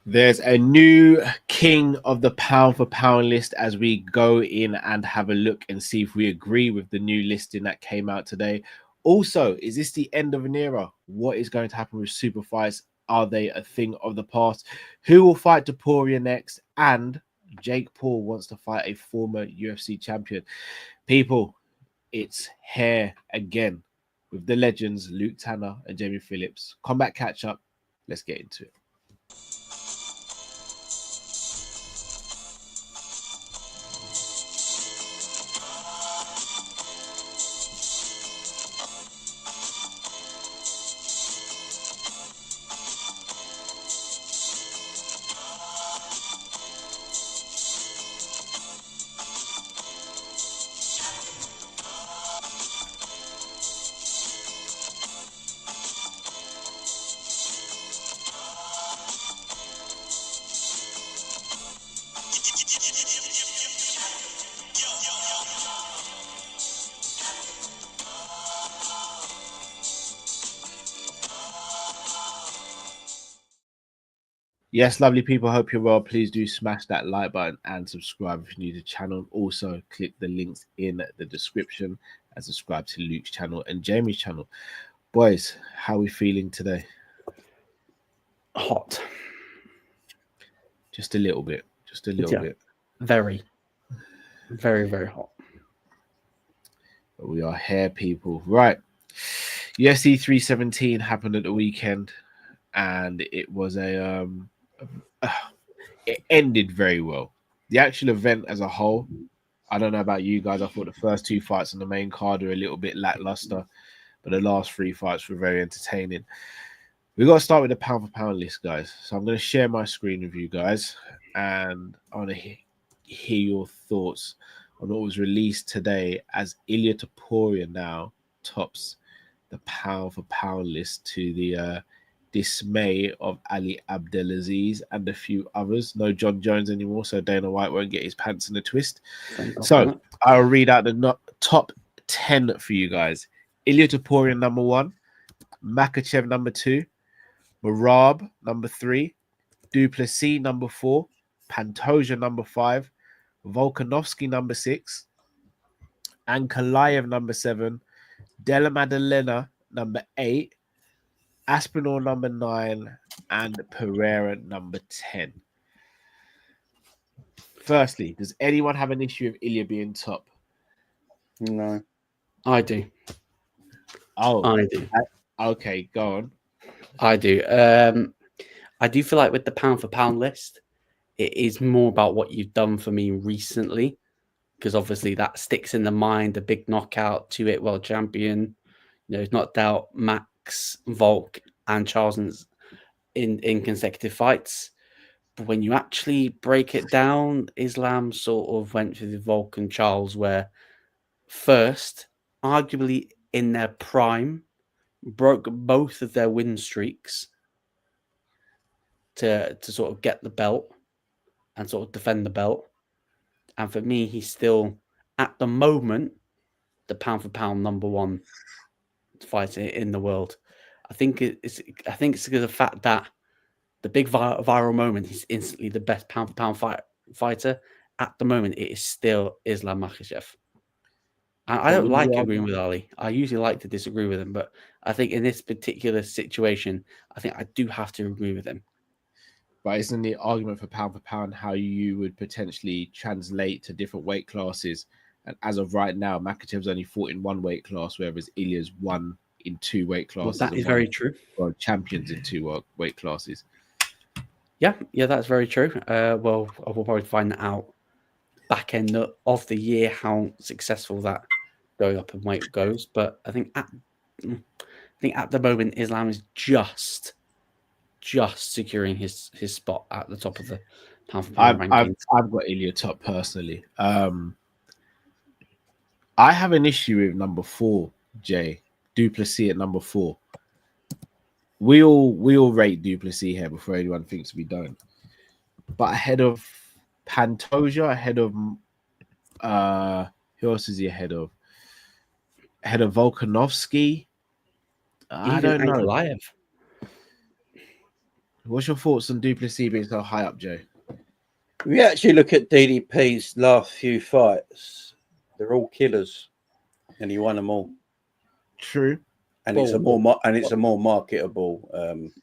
There's a new king of the pound for pound list as we go in and have a look and see if we agree with the new listing that came out today. Also, is this the end of an era? What is going to happen with super fights? Are they a thing of the past? Who will fight Topuria next? And Jake Paul wants to fight a former UFC champion. People, it's here again with the legends Luke Tanner and Jamie Phillips. Combat catch up. Let's get into it. Yes, lovely people. Hope you're well. Please do smash that like button and subscribe if you're new to the channel. Also, click the links in the description and subscribe to Luke's channel and Jamie's channel. Boys, how are we feeling today? Hot. Just a little bit. Just a little bit. Very, very, very hot. But we are here, people. Right. UFC 317 happened at the weekend, and it was it ended very well. The actual event as a whole, I don't know about you guys. I thought the first two fights on the main card were a little bit lackluster, but the last three fights were very entertaining. We've got to start with the pound for pound list, guys. So I'm going to share my screen with you guys, and I want to hear your thoughts on what was released today as Ilia Topuria now tops the pound for pound list to the dismay of Ali Abdelaziz and a few others. No John Jones anymore, so Dana White won't get his pants in a twist. So I'll read out the top 10 for you guys. Ilia Topuria number 1, Makhachev number 2, Merab number 3, Duplessis number 4, Pantoja number 5, Volkanovski number 6, Ankalaev number 7, Della Maddalena number 8, Aspinall number 9, and Pereira number 10. Firstly, does anyone have an issue with Ilia being top? No. I do. Oh, I do. Okay, go on. I do. I do feel like with the pound for pound list, it is more about what you've done for me recently, because obviously that sticks in the mind. A big knockout, 2-8 world champion. You know, he's knocked out Max, Volk, and Charles in consecutive fights. But when you actually break it down, Islam sort of went through the Volk and Charles, where first, arguably in their prime, broke both of their win streaks to sort of get the belt and sort of defend the belt. And for me, he's still, at the moment, the pound for pound number 1 fighter in the world. I think it's because of the fact that the big viral moment, he's instantly the best pound for pound fighter. At the moment, it is still Islam Makhachev. And I don't like agreeing with Ali. I usually like to disagree with him, but I think in this particular situation, I think I do have to agree with him. But isn't the argument for pound how you would potentially translate to different weight classes? And as of right now, Makhachev's only fought in one weight class, whereas Ilia's won in 2 weight classes. Well, that is very true. World champions in 2 weight classes. Yeah, that's very true. Well, I will probably find out back end of the year how successful that going up in weight goes. But I think at the moment, Islam is just securing his spot at the top of the pound for pound rankings. I've got Ilia top personally. I have an issue with number 4, Jay. Duplessis at number 4. We all rate Duplessis here before anyone thinks we don't. But ahead of Pantoja, ahead of who else is he ahead of? Ahead of Volkanovski. I don't know. Ankalaev. What's your thoughts on Duplessis being so high up, Joe? If you actually look at DDP's last few fights, they're all killers, and he won them all. True. And it's a more marketable.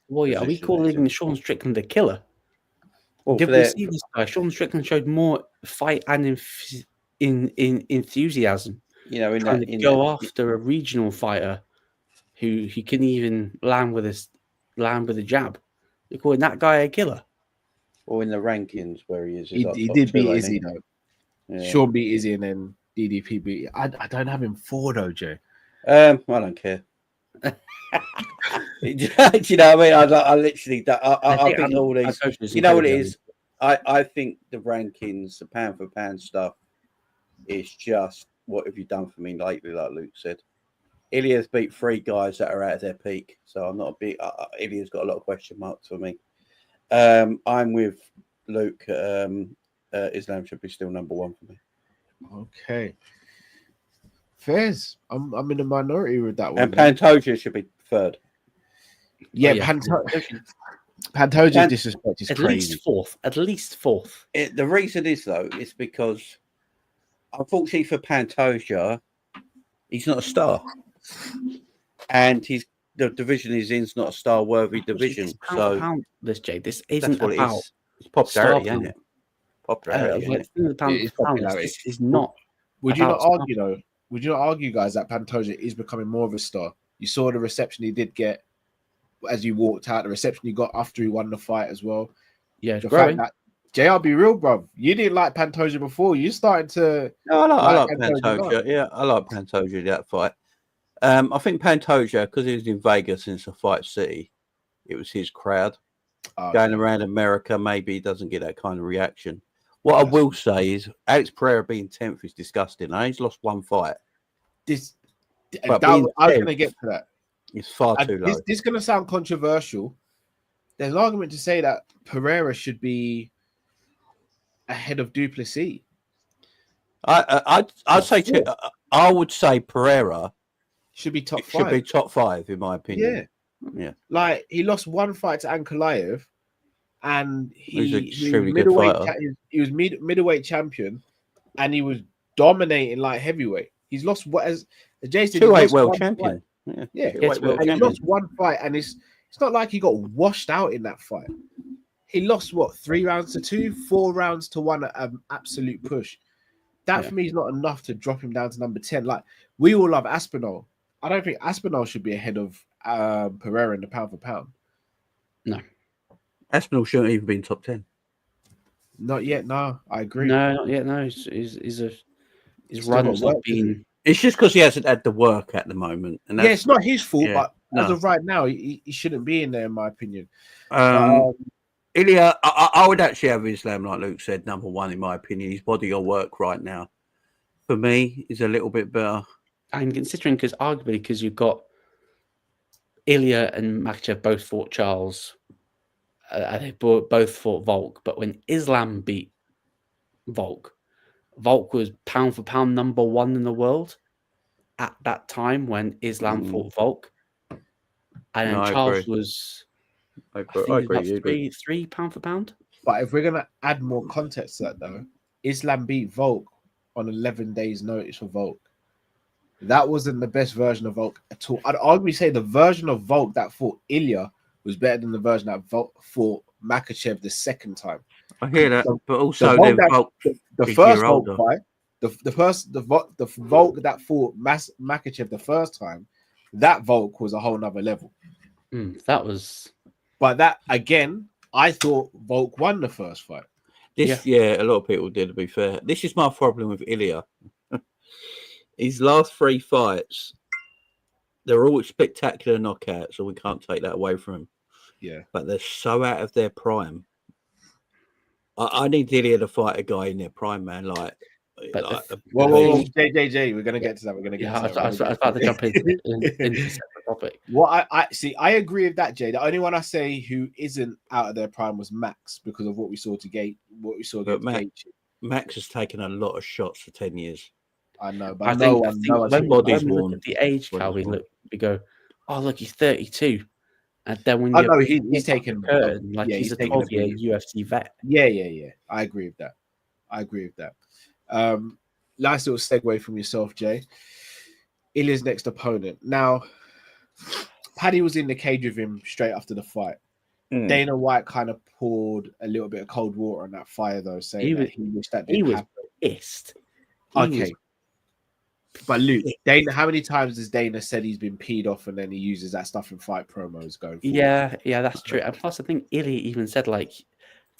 Well, yeah, are we calling Sean Strickland a killer? Well, Did we see this guy? Sean Strickland showed more fight and enthusiasm. You know, trying to go after a regional fighter who can even land with a jab. You're calling that guy a killer? Or in the rankings where he is. He did beat Izzy though. Yeah. Sean beat Izzy and then DDP beat. I don't have him 4 though, Joe. I don't care. Do you know what I mean? I literally, I think all these. You know what it is? I think the rankings, the pound for pound stuff, is just what have you done for me lately, like Luke said. Ilia's beat 3 guys that are out of their peak, so I'm not a big. Ilia's got a lot of question marks for me. I'm with Luke. Islam should be still number 1 for me. Okay. Fairs. I'm in the minority with that one. And Pantoja should be 3rd. Yeah, Pantoja's disrespect is crazy. At least fourth. The reason is though, is because unfortunately for Pantoja, he's not a star, and the division he's in is not a star-worthy division. This isn't what about it is. It's popularity, isn't it? Popularity. This is not. Would you not argue though? Would you not argue, guys, that Pantoja is becoming more of a star? You saw the reception he did get as you walked out, the reception he got after he won the fight as well. Yeah, the fact that JR, be real, bro. You didn't like Pantoja before. You started to. No, I like Pantoja. Yeah, I like Pantoja that fight. I think Pantoja, because he was in Vegas since the Fight City, it was his crowd. Going around America, maybe he doesn't get that kind of reaction. What I will say is Alex Pereira being 10th is disgusting. He's lost 1 fight. I was going to get to that. It's far too low. This is going to sound controversial. There's an argument to say that Pereira should be ahead of Duplessis. I would say Pereira should be top 5. Should be top 5 in my opinion. Yeah. Like he lost 1 fight to Ankalaev, and he was middleweight champion, and he was dominating like heavyweight. He's lost as Jason 2-8 world champion. Yeah. He lost 1 fight, and it's not like he got washed out in that fight. He lost 3 rounds to 2, 4 rounds to 1 at an absolute push. That for me is not enough to drop him down to number 10. Like we all love Aspinall. I don't think Aspinall should be ahead of Pereira in the pound for pound. No, Aspinall shouldn't even be in top 10. Not yet. No, I agree. No, not yet. No, his run's not been. It's just because he hasn't had the work at the moment. And that's, it's not his fault, but as of right now, he shouldn't be in there, in my opinion. Ilia, I would actually have Islam, like Luke said, number 1 in my opinion. His body of work right now, for me, is a little bit better. And considering, because you've got Ilia and Makhachev both fought Charles, they both fought Volk, but when Islam beat Volk was pound for pound number 1 in the world at that time when Islam fought Volk, and then Charles was. I agree. 3 pound for pound. But if we're gonna add more context to that, though, Islam beat Volk on 11 days' notice for Volk. That wasn't the best version of Volk at all. I'd arguably say the version of Volk that fought Ilia was better than the version that Volk fought Makhachev the second time. I hear that, but also the first Volk fight, the Volk that fought Makhachev the first time, that Volk was a whole nother level. That was. But that again, I thought Volk won the first fight. A lot of people did, to be fair. This is my problem with Ilia. His last 3 fights, they're all spectacular knockouts, so we can't take that away from him. Yeah. But they're so out of their prime. I need Ilia to fight a guy in their prime, man. JJ, we're going to get to that. We're going to get to that. I was about to jump into a separate topic. Well, I see. I agree with that, Jay. The only one I say who isn't out of their prime was Max because of what we saw But Max has taken a lot of shots for 10 years. I know, but I think when we look at the age, Cal, we go, oh, look, he's 32. And then when he's taken curtain, like he's a 12-year UFC vet. Yeah. I agree with that. Nice little segue from yourself, Jay. Ilia's next opponent. Now, Paddy was in the cage with him straight after the fight. Dana White kind of poured a little bit of cold water on that fire, though, saying he wished that didn't happen. Pissed. But Luke, Dana, how many times has Dana said he's been peed off and then he uses that stuff in fight promos going forward? Yeah, that's true. And plus, I think Ilia even said like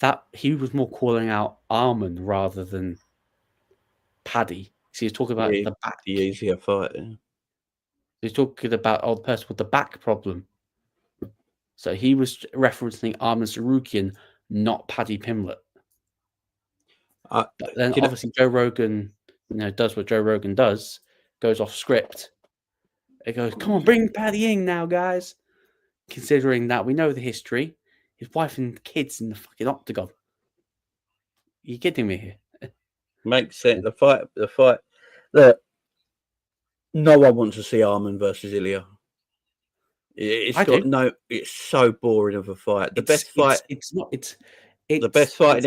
that he was more calling out Arman rather than Paddy. So he was talking about the back. The easier fight. Yeah. He's talking about the person with the back problem. So he was referencing Arman Sarukian, not Paddy Pimblett. But then obviously Joe Rogan, does what Joe Rogan does, goes off script. It goes, come on, bring Paddy in now, guys. Considering that we know the history, his wife and kids in the fucking octagon. You kidding me here? Makes sense. The fight. Look, no one wants to see Arman versus Ilia. It's so boring of a fight. The best fight in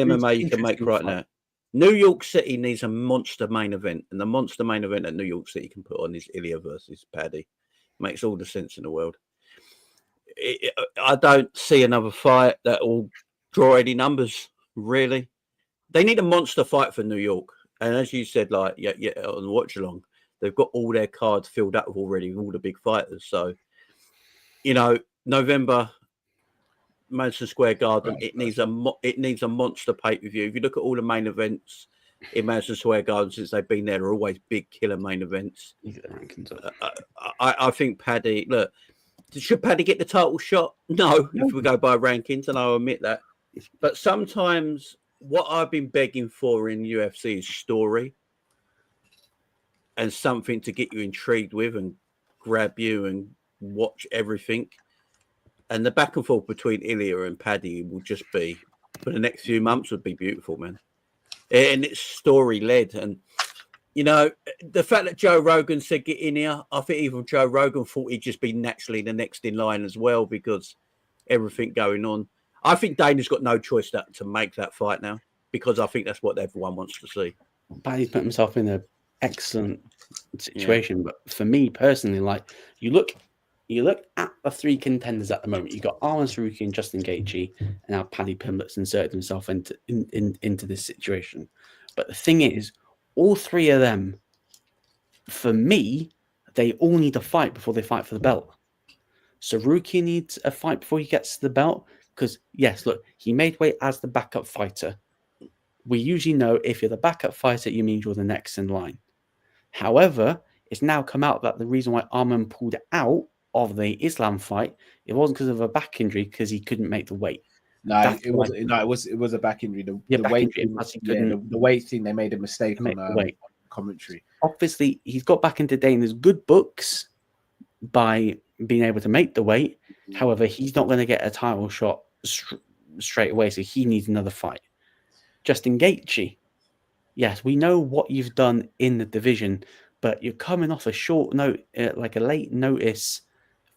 MMA you can make right now. New York City needs a monster main event, and the monster main event that New York City can put on is Ilia versus Paddy. Makes all the sense in the world. I don't see another fight that will draw any numbers, really. They need a monster fight for New York. And as you said, on the watch along, they've got all their cards filled up already with all the big fighters. So, November, Madison Square Garden, it needs a monster pay-per-view. If you look at all the main events in Madison Square Garden since they've been there, they're always big killer main events. I think Paddy, look, should Paddy get the title shot? No, if we go by rankings, and I'll admit that. But sometimes what I've been begging for in UFC is story and something to get you intrigued with and grab you and watch everything. And the back and forth between Ilia and Paddy will just be, for the next few months, would be beautiful, man. And it's story-led. And, the fact that Joe Rogan said get in here, I think even Joe Rogan thought he'd just be naturally the next in line as well because everything going on. I think Dana's got no choice to make that fight now because I think that's what everyone wants to see. Paddy's put himself in an excellent situation. But for me personally, like, you look at the three contenders at the moment. You got Arman Sarukian, Justin Gaethje, and now Paddy Pimblett's inserted himself into this situation. But the thing is, all three of them, for me, they all need a fight before they fight for the belt. Sarukian needs a fight before he gets to the belt because, yes, look, he made weight as the backup fighter. We usually know if you're the backup fighter, you mean you're the next in line. However, it's now come out that the reason why Arman pulled out of the Islam fight, it wasn't because of a back injury, because he couldn't make the weight. It was a back injury. The weight thing, they made a mistake on commentary. Obviously, he's got back into Dana's good books by being able to make the weight. However, he's not going to get a title shot straight away, so he needs another fight. Justin Gaethje, yes, we know what you've done in the division, but you're coming off a short note, like a late notice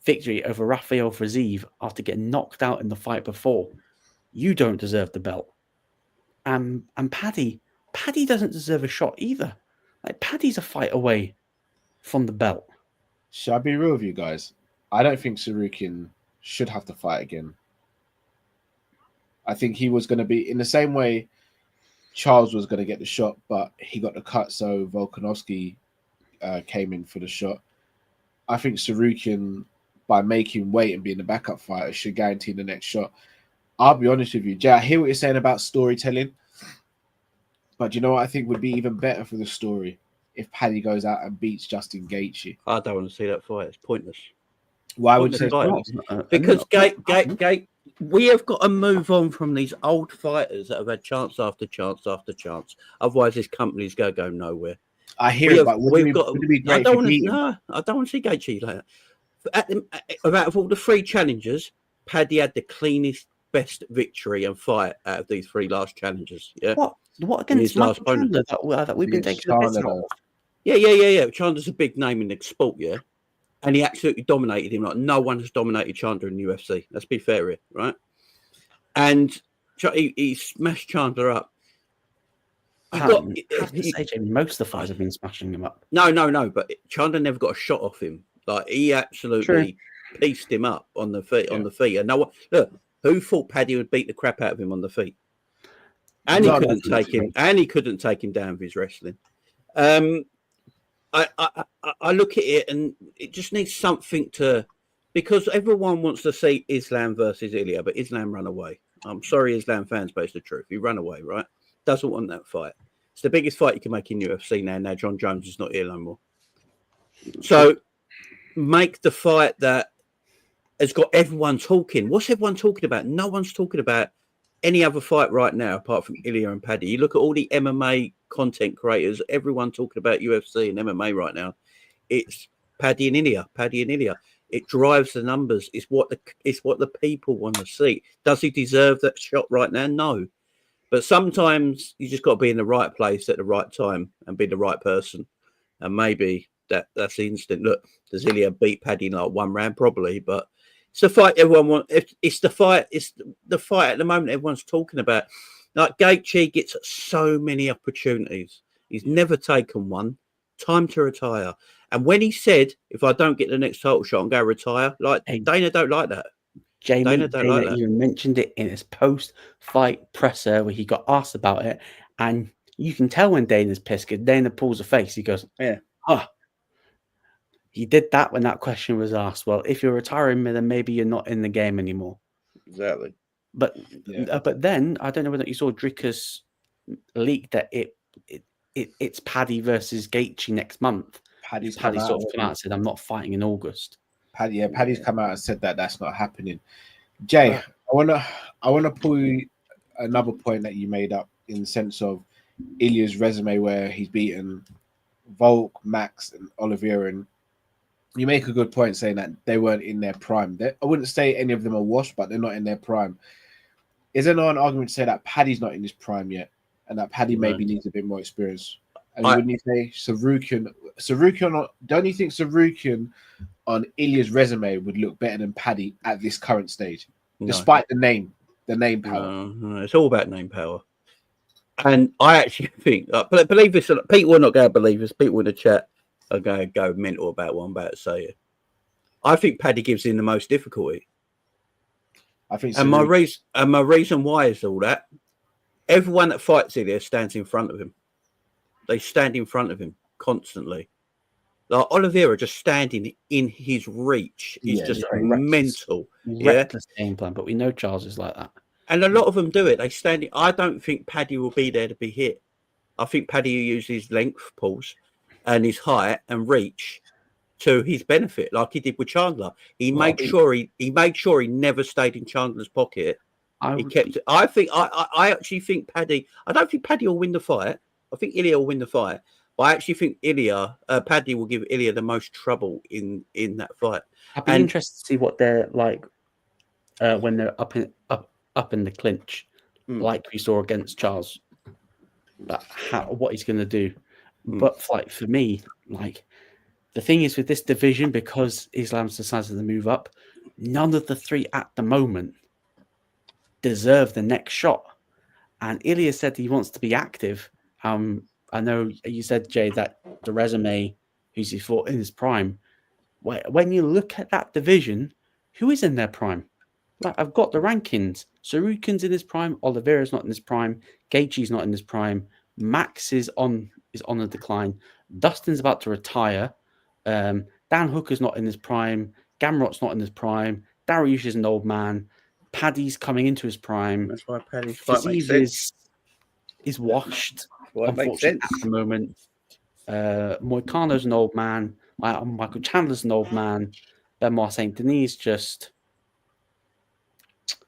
victory over Rafael Fiziev after getting knocked out in the fight before. You don't deserve the belt. And Paddy doesn't deserve a shot either. Like, Paddy's a fight away from the belt. Shall I be real with you guys? I don't think Sarukian should have to fight again. I think he was going to be in the same way Charles was going to get the shot, but he got the cut, so Volkanovski came in for the shot. I think Sarukian, by making weight and being the backup fighter, should guarantee the next shot. I'll be honest with you, Jay, I hear what you're saying about storytelling, but you know what I think would be even better for the story? If Paddy goes out and beats Justin Gaethje. I don't want to see that fight. It's pointless. Why would you say pointless? Because Gate, we have got to move on from these old fighters that have had chance after chance after chance. Otherwise, this company's going to go nowhere. I hear it, but I don't want to see Gaethje like that. Out of all the three challengers, Paddy had the cleanest, best victory and fight out of these three last challengers. Yeah. What against Michael Chandler that we've been taking the piss off? Yeah. Chandler's a big name in the sport, yeah. and he absolutely dominated him like no one has dominated Chandler in the UFC. Let's be fair here, right? And he smashed Chandler up. I have to say, Jay, most of the fighters have been smashing him up. No, but Chandler never got a shot off him. Like he absolutely pieced him up on the feet. On the feet, and no one look. Who thought Paddy would beat the crap out of him on the feet? And he couldn't take him. And he couldn't take him down with his wrestling. I look at it, and it just needs something to, because everyone wants to see Islam versus Ilia, but Islam ran away. I'm sorry, Islam fans, but it's the truth. He ran away, right? Doesn't want that fight. It's the biggest fight you can make in UFC now. Now John Jones is not here no more. So make the fight that has got everyone talking. What's everyone talking about? No one's talking about any other fight right now apart from Ilia and Paddy. You look at all the MMA content creators, everyone talking about UFC and MMA right now. It's Paddy and Ilia. It drives the numbers. It's what the people want to see. Does he deserve that shot right now? No. But sometimes you just got to be in the right place at the right time and be the right person. And maybe that's the instant. Look, does Ilia beat Paddy in like one round? Probably, but it's the fight everyone wants. It's the fight at the moment everyone's talking about. Like Gaethje gets so many opportunities. He's never taken one. Time to retire. And when he said, if I don't get the next title shot, I'm going to retire, like Dana don't like that. Dana even mentioned it in his post-fight presser where he got asked about it. And you can tell when Dana's pissed because Dana pulls a face. He goes, He did that when that question was asked. Well, if you're retiring, then maybe you're not in the game anymore. Exactly. But then I don't know whether you saw Dricus leak that it's Paddy versus Gaethje next month. Paddy sort of come out and said, "I'm not fighting in August." Paddy's come out and said that that's not happening. Jay, I wanna pull you another point that you made up in the sense of Ilia's resume where he's beaten Volk, Max, and Oliveira, and you make a good point saying that they weren't in their prime. I wouldn't say any of them are washed, but they're not in their prime. Is there not an argument to say that Paddy's not in his prime yet, and that Paddy maybe needs a bit more experience? And wouldn't you say Sarukian? Don't you think Sarukian on Ilia's resume would look better than Paddy at this current stage, despite the name power? No, it's all about name power. And I actually think, believe this, people are not going to believe this. People in the chat are going to go mental about what I'm about to say. I think Paddy gives him the most difficulty. I think, and my reason why is all that. Everyone that fights Ilia stands in front of him. They stand in front of him constantly. Like Oliveira just standing in his reach is just mental. Reckless game plan, but we know Charles is like that. And a lot of them do it. They stand. I don't think Paddy will be there to be hit. I think Paddy will use his length, pulse, and his height and reach to his benefit, like he did with Chandler. He made sure he never stayed in Chandler's pocket. He kept it. I actually think Paddy. I don't think Paddy will win the fight. I think Ilia will win the fight. But I actually think Paddy will give Ilia the most trouble in that fight. I'd be interested to see what they're like when they're up in the clinch, like we saw against Charles. But what he's going to do. But like for me, like the thing is with this division, because Islam's decided to move up, none of the three at the moment deserve the next shot. And Ilia said he wants to be active. I know you said, Jay, that the resume, who's he fought in his prime. When you look at that division, who is in their prime? Like I've got the rankings. Sarukin's in his prime. Oliveira's not in his prime. Gaethje's not in his prime. Max is on a decline. Dustin's about to retire. Dan Hooker's not in his prime. Gamrot's not in his prime. Dariush is an old man. Paddy's coming into his prime. That's why Paddy's fight makes sense. Is washed. Well, makes sense at the moment. Moicano's an old man. Michael Chandler's an old man. Benoit Saint Denis just.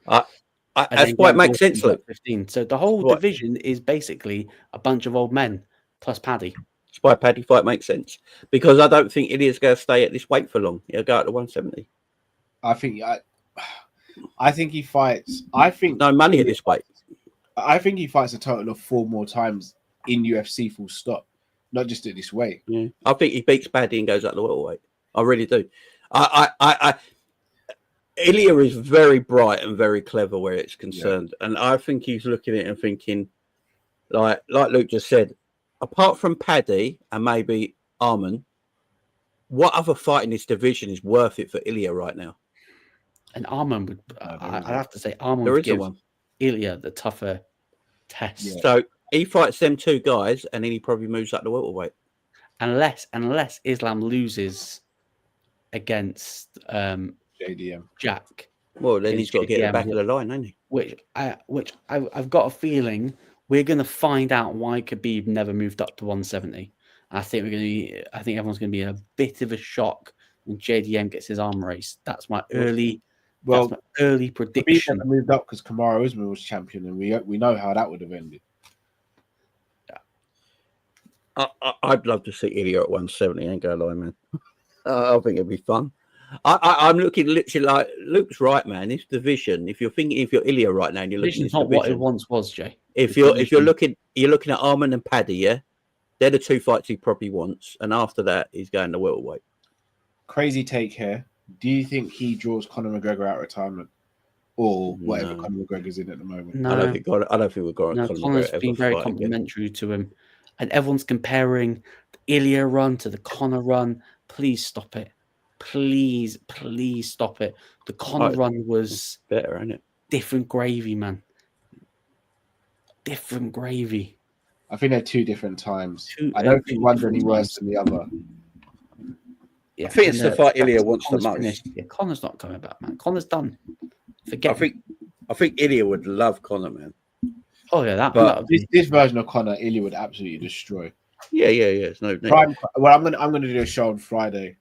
That's why it makes sense. 15. So the whole division is basically a bunch of old men plus Paddy. That's why Paddy fight makes sense, because I don't think Ilia's going to stay at this weight for long. He'll go out to 170. I think he fights. I think no money at this weight. I think he fights a total of 4 more times in UFC, full stop, not just at this weight. Yeah. I think he beats Paddy and goes out the welterweight. I really do. Ilia is very bright and very clever where it's concerned, and I think he's looking at it and thinking, like Luke just said, apart from Paddy and maybe Arman, what other fight in this division is worth it for Ilia right now? And Arman would, I'd have to say, Arman There would is give one. Ilia the tougher test. Yeah. So he fights them two guys, and then he probably moves up the welterweight. Unless Islam loses against JDM Jack. Well, then he's got to get the back of the line, hasn't he? Which I've got a feeling we're going to find out why Khabib never moved up to 170. I think everyone's going to be in a bit of a shock when JDM gets his arm raised. That's my early prediction. Khabib moved up because Kamaru Usman was champion, and we know how that would have ended. I'd love to see Ilia at 170. Ain't gonna lie, man. I think it'd be fun. I'm looking literally like Luke's right, man. This division, if you're Ilia right now, and you're looking at this not division, what it once was, Jay. If you're looking at Arman and Paddy, yeah, they're the two fights he probably wants, and after that, he's going to welterweight. Crazy take here. Do you think he draws Conor McGregor out of retirement, or whatever Conor McGregor's in at the moment? No, I don't think we've got. No, Conor's been very complimentary to him, and everyone's comparing the Ilia run to the Conor run. Please stop it. Please stop it. The Conor run was better, isn't it? Different gravy, man. Different gravy. I think they're two different times. I don't think one's any worse than the other. Yeah, I think it's the fight Ilia wants the most. Finished. Yeah, Conor's not coming back, man. Conor's done. Forget. I think Ilia would love Conor, man. Oh yeah, this version of Conor, Ilia would absolutely destroy. Yeah. It's no. Well, I'm gonna do a show on Friday,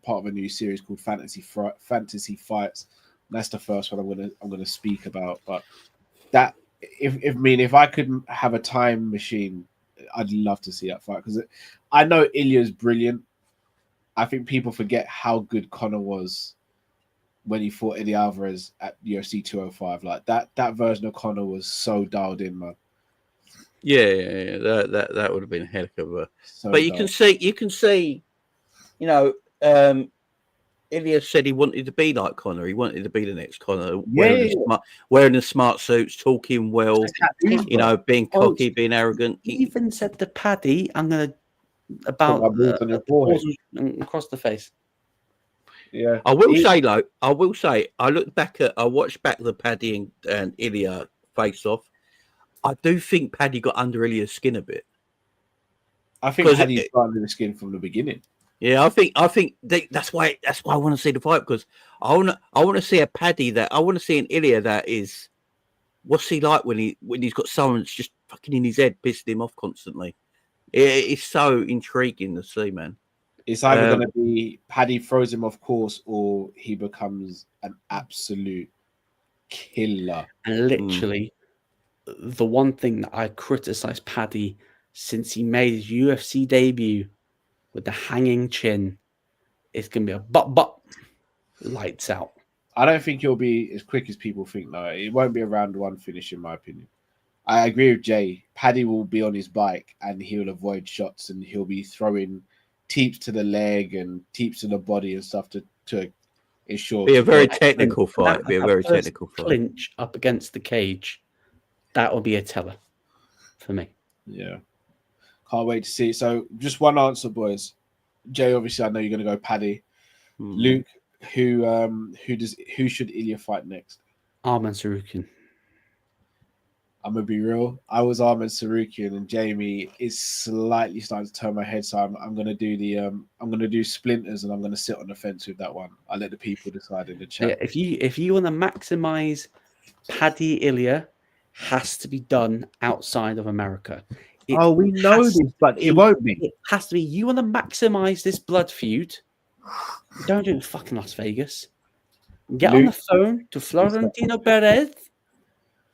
part of a new series called Fantasy Fights. And that's the first one I'm gonna speak about. But that, if I could have a time machine, I'd love to see that fight, because I know Ilia's brilliant. I think people forget how good Conor was when he fought Eddie Alvarez at UFC 205. Like that version of Conor was so dialed in, man. Yeah. That would have been a heck of a. But you can see, Ilia said he wanted to be like Conor. He wanted to be the next Conor, wearing the smart suits, talking well, being cocky, being arrogant. He even said to Paddy, "I'm gonna about across the face." Yeah, I will say, I watched back the Paddy and Ilia face off. I do think Paddy got under Ilia's skin a bit. I think Paddy got under the skin from the beginning. Yeah, I think that's why I want to see the fight, because I want to see a Paddy I want to see an Ilia that is, what's he like when he's got someone that's just fucking in his head, pissing him off constantly. It's so intriguing to see, man. It's either going to be Paddy throws him off course, or he becomes an absolute killer. And literally, the one thing that I criticized Paddy since he made his UFC debut with the hanging chin, it's going to be a but lights out. I don't think he'll be as quick as people think, though. It won't be a round one finish, in my opinion. I agree with Jay. Paddy will be on his bike and he'll avoid shots, and he'll be throwing teeps to the leg and teeps to the body and stuff to ensure. Be a very technical fight. Clinch up against the cage. That will be a teller for me. Yeah. Can't wait to see. So just one answer, boys. Jay, obviously, I know you're going to go Paddy. Luke, who should Ilia fight next? Arman Sarukian. I'm gonna be real. I was Arman Sarukian, and Jamie is slightly starting to turn my head. So I'm gonna do I'm gonna do splinters, and I'm gonna sit on the fence with that one. I'll let the people decide in the chat. Yeah, if you want to maximize Paddy Ilia, has to be done outside of America. We know this, but it won't be. It has to be. You want to maximize this blood feud? Don't do it in fucking Las Vegas. Get on the phone to Florentino Perez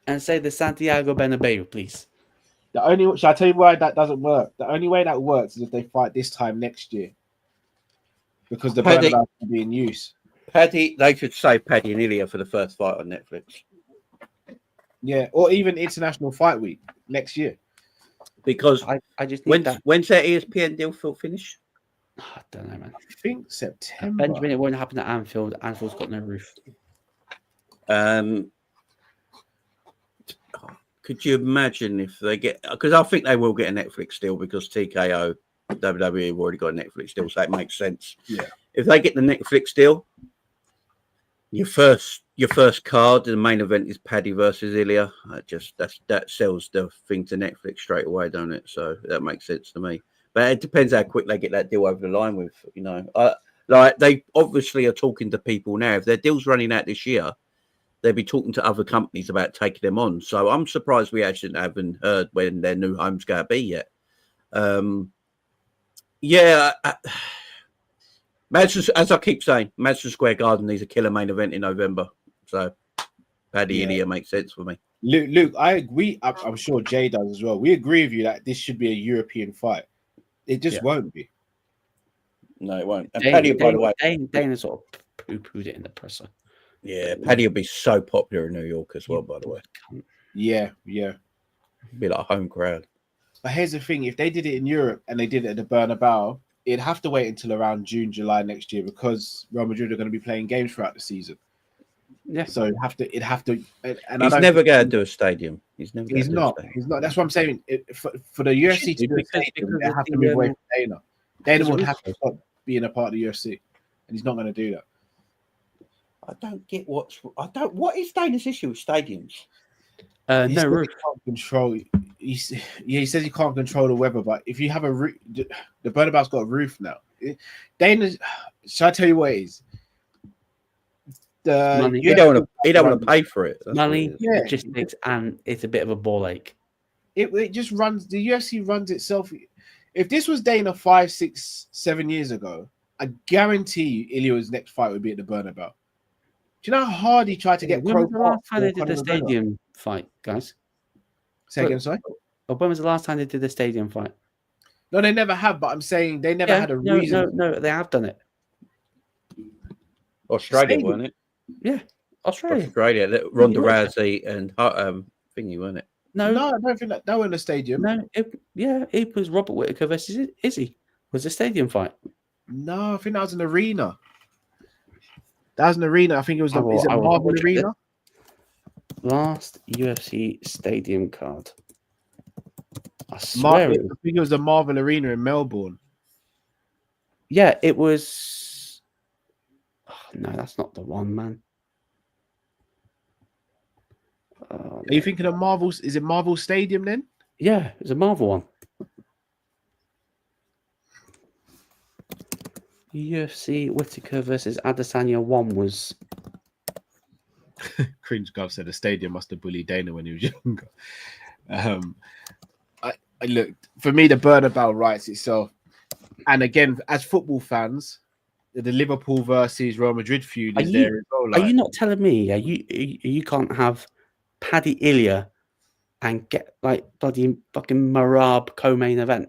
and say the Santiago Bernabeu, please. Shall I tell you why that doesn't work? The only way that works is if they fight this time next year, because the Bernabeu will be in use. Paddy, they should say Paddy and Ilia for the first fight on Netflix. Yeah, or even International Fight Week next year. Because I just need that. When's that ESPN deal finish? I don't know, man. I think September. Benjamin, it won't happen at Anfield. Anfield's got no roof. Could you imagine if they get? Because I think they will get a Netflix deal because TKO, WWE have already got a Netflix deal, so it makes sense. Yeah. If they get the Netflix deal, your first card, the main event is Paddy versus Ilia. That sells the thing to Netflix straight away, don't it? So that makes sense to me. But it depends how quick they get that deal over the line with. Like they obviously are talking to people now. If their deal's running out this year, they'll be talking to other companies about taking them on. So I'm surprised we actually haven't heard when their new home's going to be yet. Madison, as I keep saying, Madison Square Garden needs a killer main event in November. So Paddy Ilia makes sense for me. Luke, I agree. I'm sure Jay does as well. We agree with you that this should be a European fight. It just won't be. No, it won't. And Paddy, by the way, Dana sort of poo-pooed it in the presser. Yeah, Paddy will be so popular in New York as well, by the way. Yeah. Be like a home crowd. But here's the thing: if they did it in Europe and they did it at the Bernabeu, it'd have to wait until around June, July next year because Real Madrid are going to be playing games throughout the season. Yeah. So it'd have to. And he's never going to do a stadium. He's not. He's not. That's what I'm saying. For the UFC to do a stadium, they have to move away from Dana. Dana would have to stop being a part of the UFC, and he's not going to do that. I don't get what is Dana's issue with stadiums? No roof. He can't control. He says he can't control the weather, but if you have a roof, the Bernabeu's got a roof now. Dana's. Shall I tell you what it is? Money. He don't want to pay for it. That's money, logistics, and it's a bit of a ball ache. It just runs. The UFC runs itself. If this was Dana 5, 6, 7 years ago, I guarantee you Ilia's next fight would be at the Bernabeu. Do you know how hard he tried to get? When was the last time they did the stadium fight, guys? Say again, sorry. When was the last time they did the stadium fight? No, they never have. But I'm saying they never had a reason. No, they have done it. Australia, wasn't it? Yeah, Australia. Ronda Rousey and thingy, wasn't it? No, I don't think that was in the stadium. No, it was Robert Whittaker versus Izzy. Was a stadium fight? No, I think that was an arena. That was an arena. I think it was Marvel Arena. Last UFC stadium card. I swear. I think it was the Marvel Arena in Melbourne. Yeah, it was. Oh, no, that's not the one, man. Are you thinking of Marvel's? Is it Marvel Stadium then? Yeah, it was a Marvel one. UFC Whittaker versus Adesanya 1 was. Cringe Gov said the stadium must have bullied Dana when he was younger. I looked, for me, the Bernabeu writes itself. And again, as football fans, the Liverpool versus Real Madrid feud is there as well. Are you not telling me you can't have Paddy Ilia and get like bloody fucking Marab co-main event?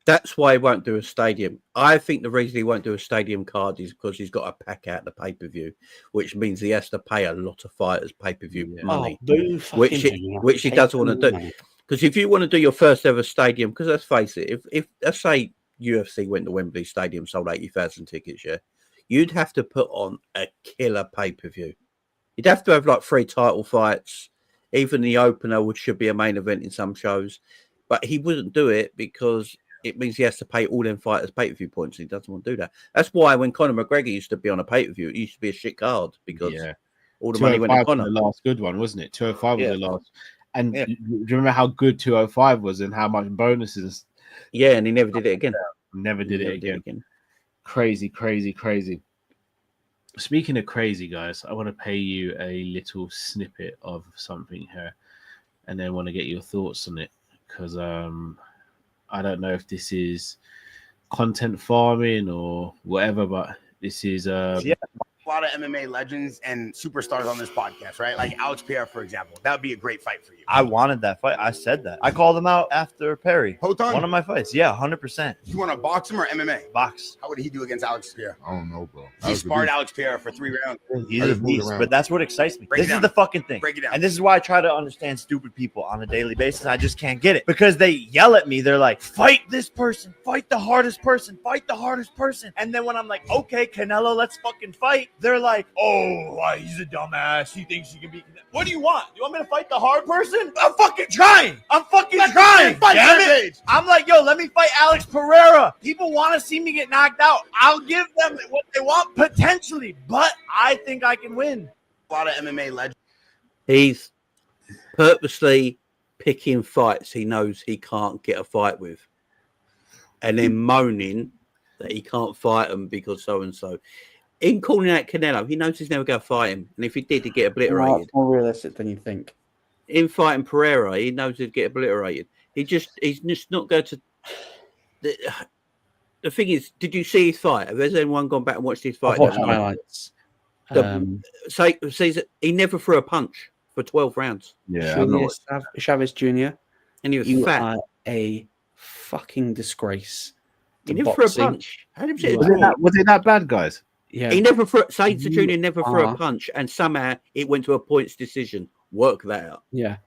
That's why he won't do a stadium. I think the reason he won't do a stadium card is because he's got to pack out the pay-per-view, which means he has to pay a lot of fighters pay-per-view money, which he doesn't want to do. Because if you want to do your first ever stadium, because let's face it, if let's say UFC went to Wembley Stadium, sold 80,000 tickets, you'd have to put on a killer pay-per-view. You'd have to have like 3 title fights. Even the opener should be a main event in some shows. But he wouldn't do it because it means he has to pay all them fighters pay-per-view points. And he doesn't want to do that. That's why when Conor McGregor used to be on a pay-per-view, it used to be a shit card because all the money went to Conor. Was the last good one, wasn't it? 205 was the last. And do you remember how good 205 was and how much bonuses? Yeah, and he never did it again. Never did it again. Crazy. Speaking of crazy, guys, I want to pay you a little snippet of something here and then want to get your thoughts on it because I don't know if this is content farming or whatever, but this is lot of MMA legends and superstars on this podcast, right? Like Alex Pierre, for example. That would be a great fight for you. I wanted that fight. I said that. I called him out after Perry. Hotan? One of my fights. Yeah, 100%. You want to box him or MMA? Box. How would he do against Alex Pierre? I don't know, bro. He sparred Alex Pierre for 3 rounds. He's a beast, but that's what excites me. This is the fucking thing. Break it down. And this is why I try to understand stupid people on a daily basis. I just can't get it because they yell at me. They're like, fight this person, fight the hardest person, fight the hardest person. And then when I'm like, okay, Canelo, let's fucking fight, they're like, oh, he's a dumbass. He thinks he can beat Canelo. What do you want? You want me to fight the hard person? I'm fucking trying. I'm fucking trying. Damn it. I'm like, yo, let me fight Alex Pereira. People want to see me get knocked out. I'll give them what they want potentially, but I think I can win. A lot of MMA legends. He's purposely picking fights he knows he can't get a fight with, and then moaning that he can't fight him because so and so. In calling out Canelo, he knows he's never going to fight him, and if he did, he'd get obliterated. It's more realistic than you think. In fighting Pereira, he knows he'd get obliterated. He's just not going to. The thing is, did you see his fight? Has anyone gone back and watched his fight? I've watched highlights. Says he never threw a punch for 12 rounds. Yeah, Chavez Jr. And he was You fat. are a fucking disgrace. He never threw a punch. How did you Was it that bad, guys? Yeah. He never threw. Saints Jr. never threw a punch, and somehow it went to a points decision. Work that out. Yeah.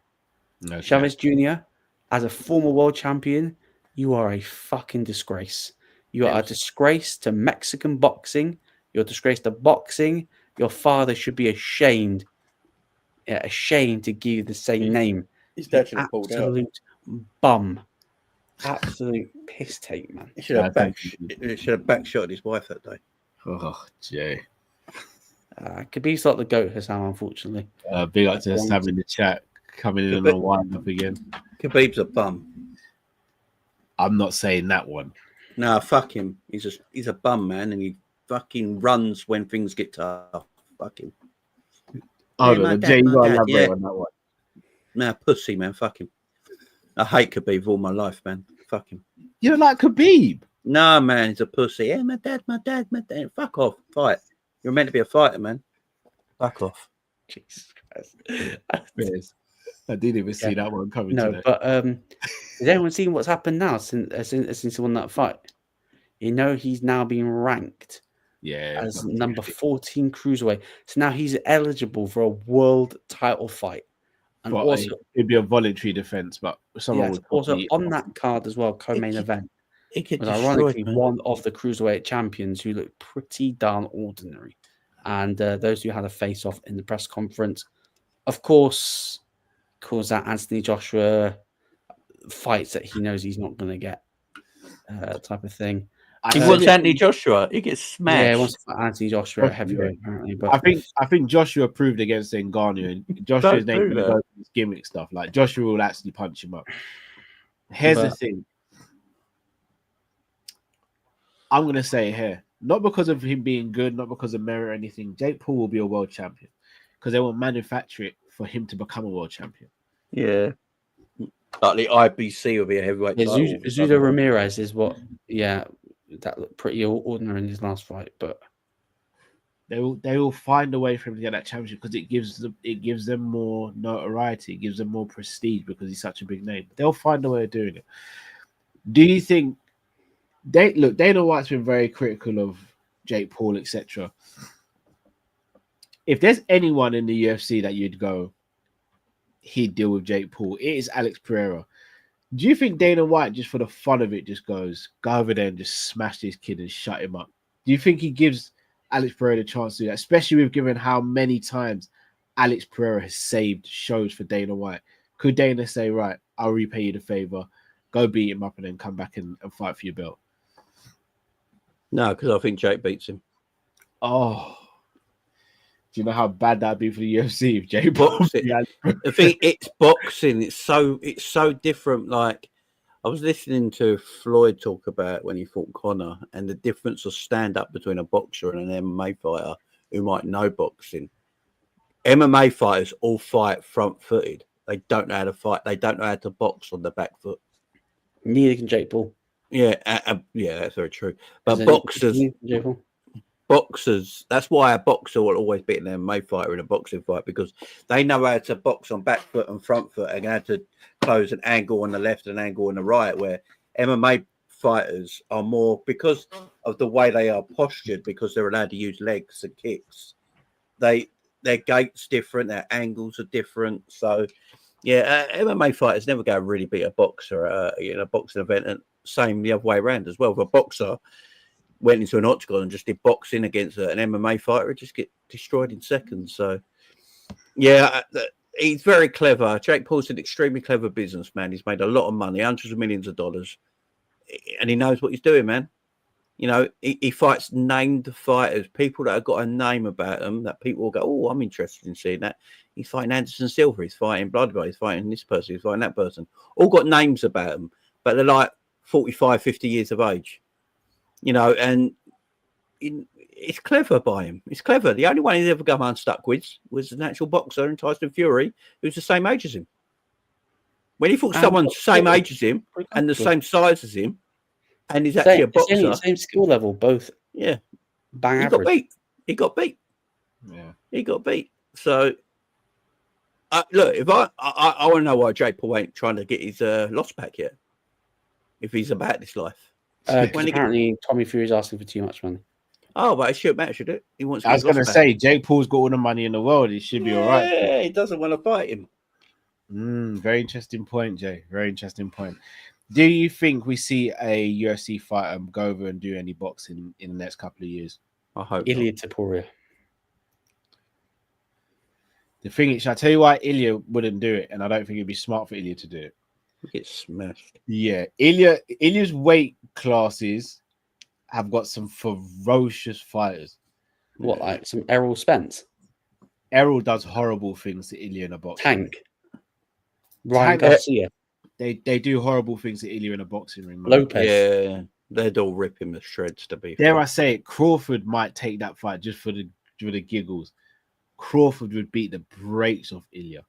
No, Chavez Jr., as a former world champion, you are a fucking disgrace. You are a disgrace to Mexican boxing. You're a disgrace to boxing. Your father should be ashamed. Yeah, ashamed to give you the same name. He's actually pulled out. Absolute bum. Absolute piss take, man. He should have backshot his wife that day. Oh, Jay. Khabib's like the goat, Hassan, unfortunately. Big up to Sam in the chat, coming in on a wind up again. Khabib's a bum. I'm not saying that one. No, fuck him. He's a bum, man, and he fucking runs when things get tough. Fuck him. Oh, Yeah, no, Jay, you got to elaborate on that one. Nah, pussy, man. Fuck him. I hate Khabib all my life, man. Fuck him. You don't like Khabib? No, man, he's a pussy. Yeah, my dad. Fuck off. Fight. You're meant to be a fighter, man. Fuck off. Jesus Christ. Yes. I didn't even see that one coming today. But has anyone seen what's happened now since he won that fight? You know, he's now being ranked as number 14 cruiserweight. So now he's eligible for a world title fight. And but also, it'd be a voluntary defense, but someone would also on that card as well, co-main event. It was ironically one of the cruiserweight champions who looked pretty darn ordinary. And those who had a face-off in the press conference, of course, calls that Anthony Joshua fights that he knows he's not going to get, type of thing. He wants Anthony Joshua. He gets smashed. Yeah, he wants to fight Anthony Joshua at heavyweight, apparently. But I think Joshua proved against Ngannou, and Joshua's name goes his gimmick stuff. Like Joshua will actually punch him up. Here's the thing. I'm going to say it here. Not because of him being good, not because of merit or anything. Jake Paul will be a world champion because they will manufacture it for him to become a world champion. Yeah. Like the IBC will be a heavyweight title. Zudo Ramirez is what, that looked pretty ordinary in his last fight, but they will find a way for him to get that championship because it gives them more notoriety, it gives them more prestige because he's such a big name. They'll find a way of doing it. Do you think Dana White's been very critical of Jake Paul, etc. If there's anyone in the UFC that you'd go, he'd deal with Jake Paul, it is Alex Pereira. Do you think Dana White, just for the fun of it, just goes, go over there and just smash this kid and shut him up? Do you think he gives Alex Pereira a chance to do that, especially with given how many times Alex Pereira has saved shows for Dana White? Could Dana say, right, I'll repay you the favor, go beat him up and then come back and fight for your belt? No, because I think Jake beats him. Oh, do you know how bad that'd be for the UFC if Jake Paul? I think it's boxing. It's so different. Like I was listening to Floyd talk about when he fought Conor and the difference of stand up between a boxer and an MMA fighter who might know boxing. MMA fighters all fight front footed. They don't know how to fight. They don't know how to box on the back foot. Neither can Jake Paul. Yeah, that's very true. But boxers, boxers. That's why a boxer will always beat an MMA fighter in a boxing fight, because they know how to box on back foot and front foot and how to close an angle on the left and an angle on the right. Where MMA fighters are more, because of the way they are postured, because they're allowed to use legs and kicks. Their gait's different, their angles are different. So yeah, MMA fighters never go really beat a boxer in a boxing event, and same the other way around as well. If a boxer went into an octagon and just did boxing against an MMA fighter, it just get destroyed in seconds. So yeah, he's very clever. Jake Paul's an extremely clever businessman. He's made a lot of money, hundreds of millions of dollars, and he knows what he's doing, man. You know, he fights named fighters, people that have got a name about them, that people will go, oh, I'm interested in seeing that. He's fighting Anderson Silva, he's fighting Bloodboy, he's fighting this person, he's fighting that person. All got names about them, but they're like 45, 50 years of age. You know, and it's clever by him. It's clever. The only one he's ever come unstuck with was an actual boxer in Tyson Fury, who's the same age as him. When he fought someone the same age as him and the same size as him, and he's actually a boxer. Same skill level, both. Yeah. Bang he average. got beat. He got beat. Yeah. He got beat. So, look, if I want to know why Jake Paul ain't trying to get his loss back yet, if he's about this life. Apparently, Tommy Fury's asking for too much money. Oh, but it shouldn't matter, should it? He wants. I was going to say, Jake Paul's got all the money in the world. He should be all right. Yeah, he doesn't want to fight him. Very interesting point, Jay. Very interesting point. Do you think we see a UFC fighter go over and do any boxing in the next couple of years? I hope Ilia Topuria. The thing is, shall I tell you why Ilia wouldn't do it? And I don't think it'd be smart for Ilia to do it. He gets smashed. Yeah, Ilia's weight classes have got some ferocious fighters. What, like some Errol Spence? Errol does horrible things to Ilia in a boxing ring. Ryan Garcia. They do horrible things to Ilia in a boxing ring. Lopez. Yeah, they'd all rip him to shreds, to be Dare fair. I say it, Crawford might take that fight just for the giggles. Crawford would beat the brakes off Ilia.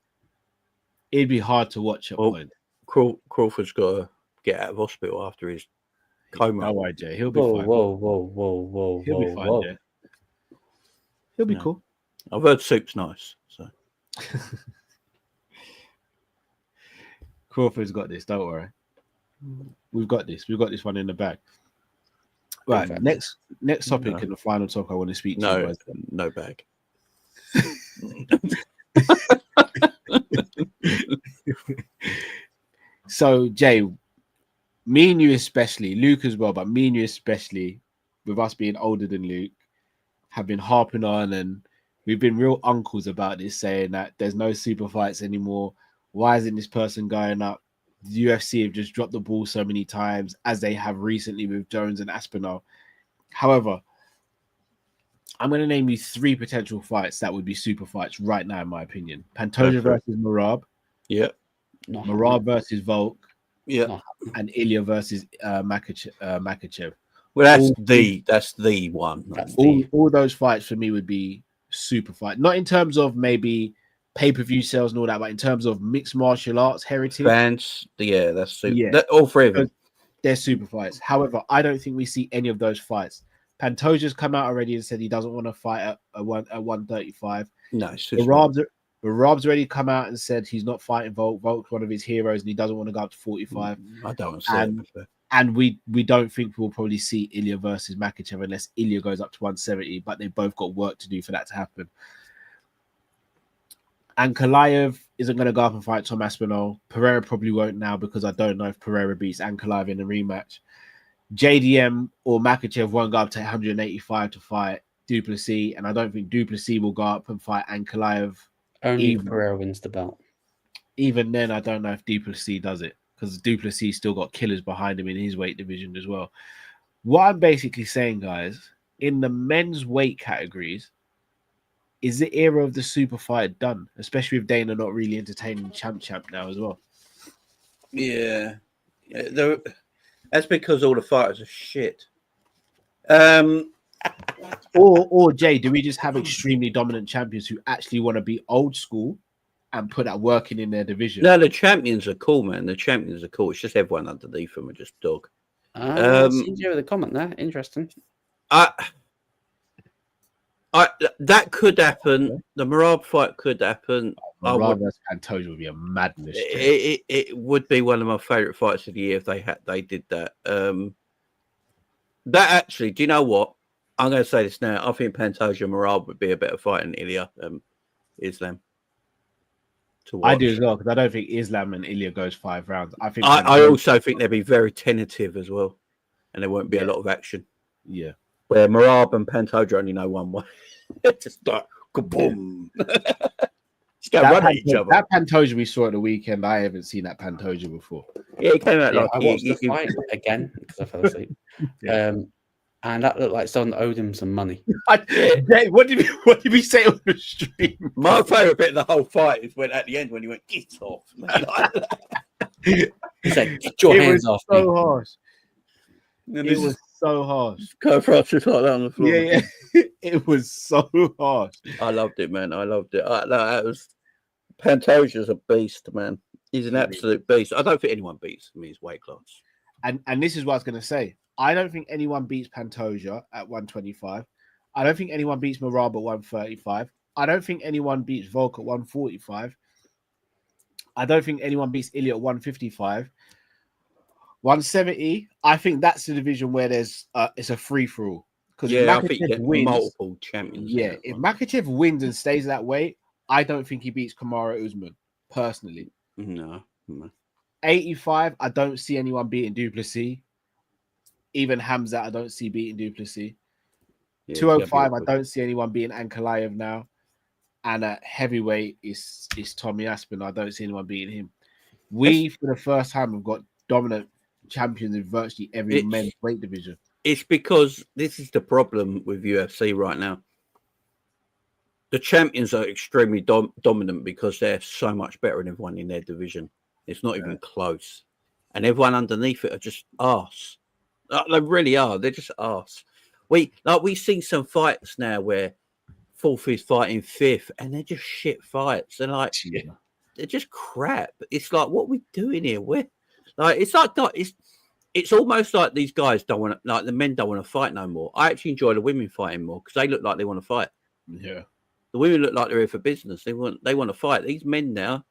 It'd be hard to watch at point. Crawford's got to get out of hospital after his coma. No way, Jay. He'll be Whoa, fine. whoa. He'll be fine, Jay. He'll be cool. I've heard soup's nice. So Crawford's got this. Don't worry. We've got this. We've got this one in the bag. Right. Next topic and the final topic I want to speak to you guys. No bag. So, Jay, me and you especially, Luke as well, but me and you especially, with us being older than Luke, have been harping on, and we've been real uncles about this, saying that there's no super fights anymore. Why isn't this person going up? The UFC have just dropped the ball so many times, as they have recently with Jones and Aspinall. However, I'm going to name you 3 potential fights that would be super fights right now, in my opinion. Pantoja versus Merab. Yeah. Merab versus Volk. Yeah. And Ilia versus Makhachev. Well, that's the one. All those fights for me would be super fight. Not in terms of maybe pay-per-view sales and all that, but in terms of mixed martial arts heritage. Fans, yeah, that's super. Yeah. All 3 of them. They're super fights. However, I don't think we see any of those fights. Pantoja's come out already and said he doesn't want to fight at 135. No, Rob's already come out and said he's not fighting Volk. Volk's one of his heroes and he doesn't want to go up to 45. I don't want to say it. And we don't think we'll probably see Ilia versus Makhachev unless Ilia goes up to 170, but they both got work to do for that to happen. And Ankalaev isn't going to go up and fight Tom Aspinall. Pereira probably won't now because I don't know if Pereira beats Ankalaev in a rematch. JDM or Makhachev won't go up to 185 to fight Duplessis, and I don't think Duplessis will go up and fight Ankalaev. Only if Pereira wins the belt. Even then, I don't know if Duplessis does it because Duplessis still got killers behind him in his weight division as well. What I'm basically saying, guys, in the men's weight categories, is the era of the super fight done? Especially with Dana not really entertaining Champ now as well. Yeah. That's because all the fighters are shit. Or Jay, do we just have extremely dominant champions who actually want to be old school and put that work in their division? No, the champions are cool, man. The champions are cool. It's just everyone underneath them are just dog. Seems you with a comment there. Interesting. That could happen. The Merab fight could happen. Merab versus Pantoja would be a madness. It would be one of my favourite fights of the year if they did that. That actually, do you know what? I'm going to say this now. I think Pantoja and Merab would be a better fight than Ilia Islam. I do as well, because I don't think Islam and Ilia goes 5 rounds. I also think they'd be very tentative as well, and there won't be a lot of action. Yeah. Where Merab and Pantoja only know one way. Just like kaboom. Just go run at each other. That Pantoja we saw at the weekend, I haven't seen that Pantoja before. Yeah, he came out like I watched the fight again because I fell asleep. And that looked like someone owed him some money. What did we say on the stream? My favourite bit of the whole fight is when at the end when he went, "Get off!" He said, "Get your hands off me." So harsh. It was so harsh. Go for us just like that on the floor. Yeah. It was so harsh. I loved it, man. I loved it. That was Pantoja's a beast, man. He's an absolute beast. I don't think anyone beats him in his weight class. And this is what I was going to say. I don't think anyone beats Pantoja at 125. I don't think anyone beats Merab at 135. I don't think anyone beats Volk at 145. I don't think anyone beats Ilia at 155. 170, I think that's the division where there's it's a free-for-all. Because I think you get multiple champions. Yeah, if Makhachev wins and stays that way, I don't think he beats Kamaru Usman, personally. No. 85, I don't see anyone beating Duplessis. Even Hamzat, I don't see beating Duplessis. 205, I don't see anyone beating Ankalaev now. And at heavyweight is Tommy Aspin. I don't see anyone beating him. We, for the first time, have got dominant champions in virtually every men's weight division. It's because this is the problem with UFC right now. The champions are extremely dominant because they're so much better than everyone in their division. It's not even close. And everyone underneath it are just arse. They really are. They're just arse. We see some fights now where fourth is fighting fifth, and they're just shit fights. They're like, they're just crap. It's like, what are we doing here? It's almost like these guys don't want to, like the men don't want to fight no more. I actually enjoy the women fighting more because they look like they want to fight. Yeah. The women look like they're here for business. They want to fight. These men now,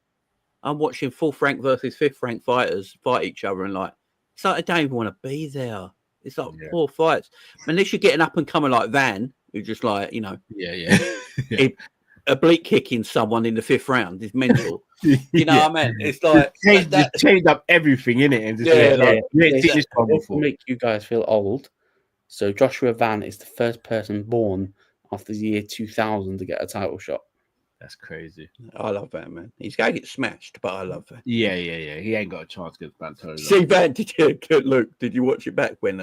I'm watching 4th rank versus 5th rank fighters fight each other, and like, it's like they don't even want to be there. It's like poor fights. Unless you're getting up and coming like Van, who just like, oblique kicking someone in the 5th round is mental. You know what I mean? It's like changed up everything in it, and just make you guys feel old. So Joshua Van is the first person born after the year 2000 to get a title shot. That's crazy. I love that, man. He's going to get smashed, but I love that. Yeah. He ain't got a chance against Pantoja. See, Van, did you watch it back when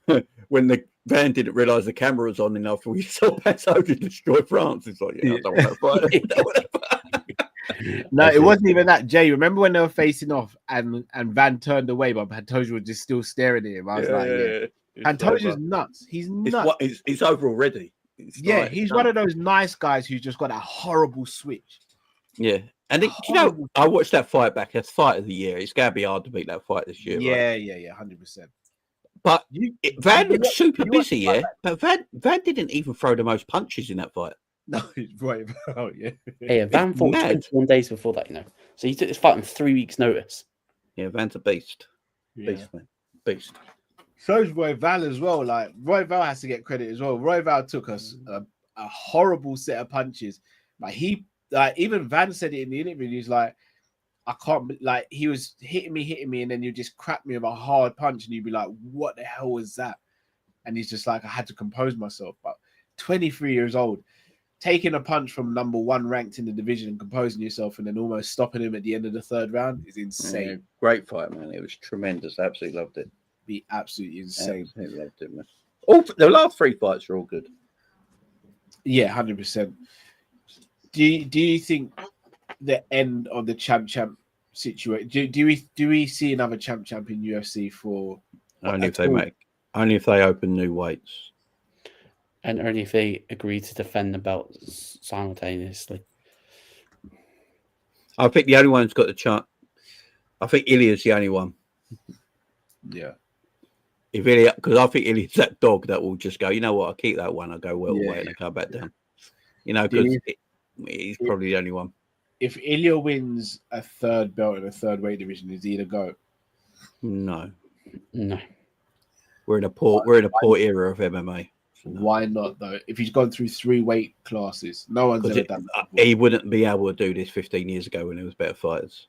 the Van didn't realise the camera was on enough? We saw Pantoja destroy France. It's like, I don't want to fight. No, it wasn't even that. Jay, remember when they were facing off and Van turned away, but Pantoja was just still staring at him? I was Pantoja's nuts. He's nuts. It's over already. He's one of those nice guys who's just got that horrible switch. Yeah. And I watched that fight back as fight of the year. It's going to be hard to beat that fight this year. Yeah, 100%. But Van looks super busy, yeah. But Van didn't even throw the most punches in that fight. No, right. Oh, yeah. Hey, Van fought 21 days before that, So he took this fight on 3 weeks' notice. Yeah, Van's a beast. Beast, man. Beast. So's Royval as well. Like, Royval has to get credit as well. Royval took us a horrible set of punches. Even Van said it in the interview. He's like, I can't, he was hitting me, and then you just crack me with a hard punch, and you'd be like, what the hell was that? And he's just like, I had to compose myself. But 23 years old, taking a punch from number 1 ranked in the division and composing yourself, and then almost stopping him at the end of the 3rd round is insane. Yeah, great fight, man. It was tremendous. Absolutely loved it. Be absolutely insane. Absolutely loved it, man. The last 3 fights are all good. Yeah, 100%. Do you think the end of the champ situation? Do we see another champ in UFC for only if they open new weights, and only if they agree to defend the belts simultaneously? I think the only one who's got the chance. I think Ilia's the only one. Yeah. If Ilia, because I think Ilia's that dog that will just go, you know what, I'll keep that one, I'll go welterweight and I'll come back down. You know, because he's probably the only one. If Ilia wins a third belt in a third weight division, is he the GOAT? No. No. We're in a poor era of MMA. So no. Why not though? If he's gone through 3 weight classes, no one's ever done that before. He wouldn't be able to do this 15 years ago when there was better fighters.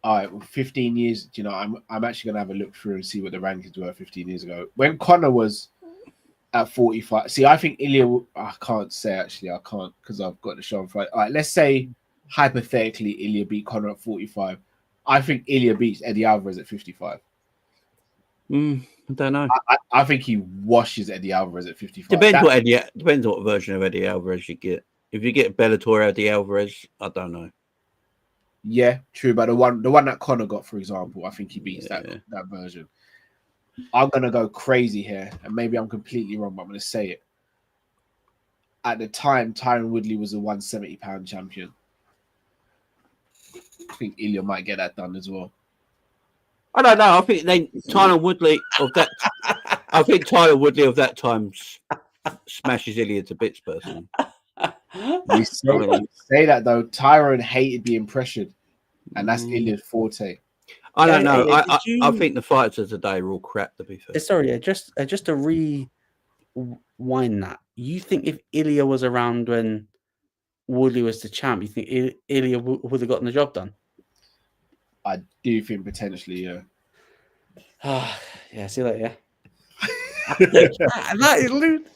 All right, well, 15 years. You know, I'm actually gonna have a look through and see what the rankings were 15 years ago when Conor was at 45. See, I think Ilia. I can't say actually. I can't because I've got the show on Friday. All right, let's say hypothetically Ilia beat Conor at 45. I think Ilia beats Eddie Alvarez at 55. I don't know. I think he washes Eddie Alvarez at 55. Depends what version of Eddie Alvarez you get. If you get Bellator Eddie Alvarez, I don't know. Yeah, true. But the one that Conor got, for example, I think he beats that version. I'm gonna go crazy here, and maybe I'm completely wrong, but I'm gonna say it. At the time, Tyron Woodley was a 170-pound champion. I think Ilia might get that done as well. I don't know. I think Tyler Woodley of that. I think Tyler Woodley of that time smashes Ilia to bits, personally. You say that though. Tyrone hated being pressured, and that's Ilia's forte. I don't know. I think the fighters of today are all crap. To be fair, sorry, just to rewind that. You think if Ilia was around when Woodley was the champ, you think Ilia would have gotten the job done? I do think potentially, yeah. Yeah, see you later. That is lewd.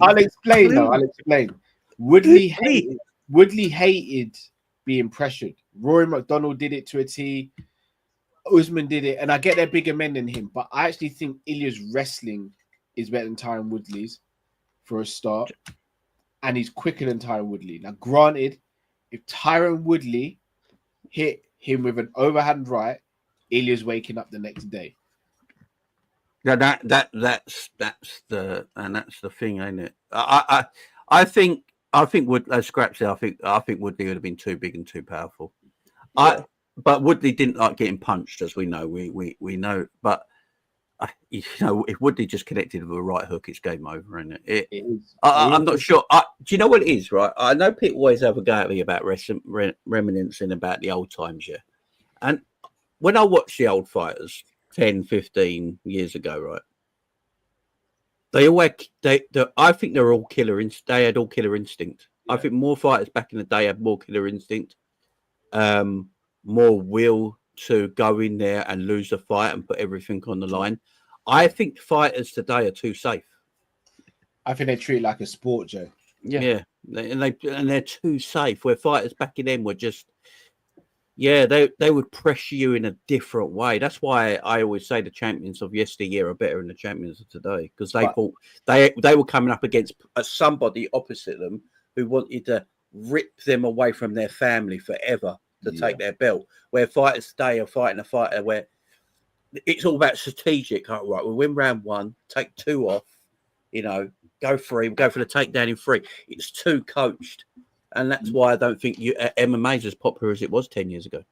I'll explain though. I'll explain. Woodley hated being pressured. Rory McDonald did it to a T. Usman did it, and I get they're bigger men than him, but I actually think Ilia's wrestling is better than Tyron Woodley's for a start, and he's quicker than Tyron Woodley. Now, granted, if Tyron Woodley hit him with an overhand right, Ilia's waking up the next day. Yeah, that's the thing, ain't it? I think Scraps. I think Woodley would have been too big and too powerful. Yeah. But Woodley didn't like getting punched, as we know. We know, but you know, if Woodley just connected with a right hook, it's game over, isn't it? I'm not sure. Do you know what it is, right? I know people always have a go at me about reminiscing about the old times, yeah. And when I watch the old fighters 10, 15 years ago, right? I think they're all killer. They had all killer instinct. Yeah. I think more fighters back in the day had more killer instinct, more will to go in there and lose the fight and put everything on the line. I think fighters today are too safe. I think they treat it like a sport, Joe. Yeah, and they're too safe. Where fighters back in them were just, they would pressure you in a different way. That's why I always say the champions of yesteryear are better than the champions of today, because they thought they were coming up against somebody opposite them who wanted to rip them away from their family forever to take their belt. Where fighters today are fighting a fighter where it's all about strategic. Oh, right, we'll win round 1, take 2 off, go 3, we'll go for the takedown in 3. It's too coached. And that's why I don't think MMA is as popular as it was 10 years ago.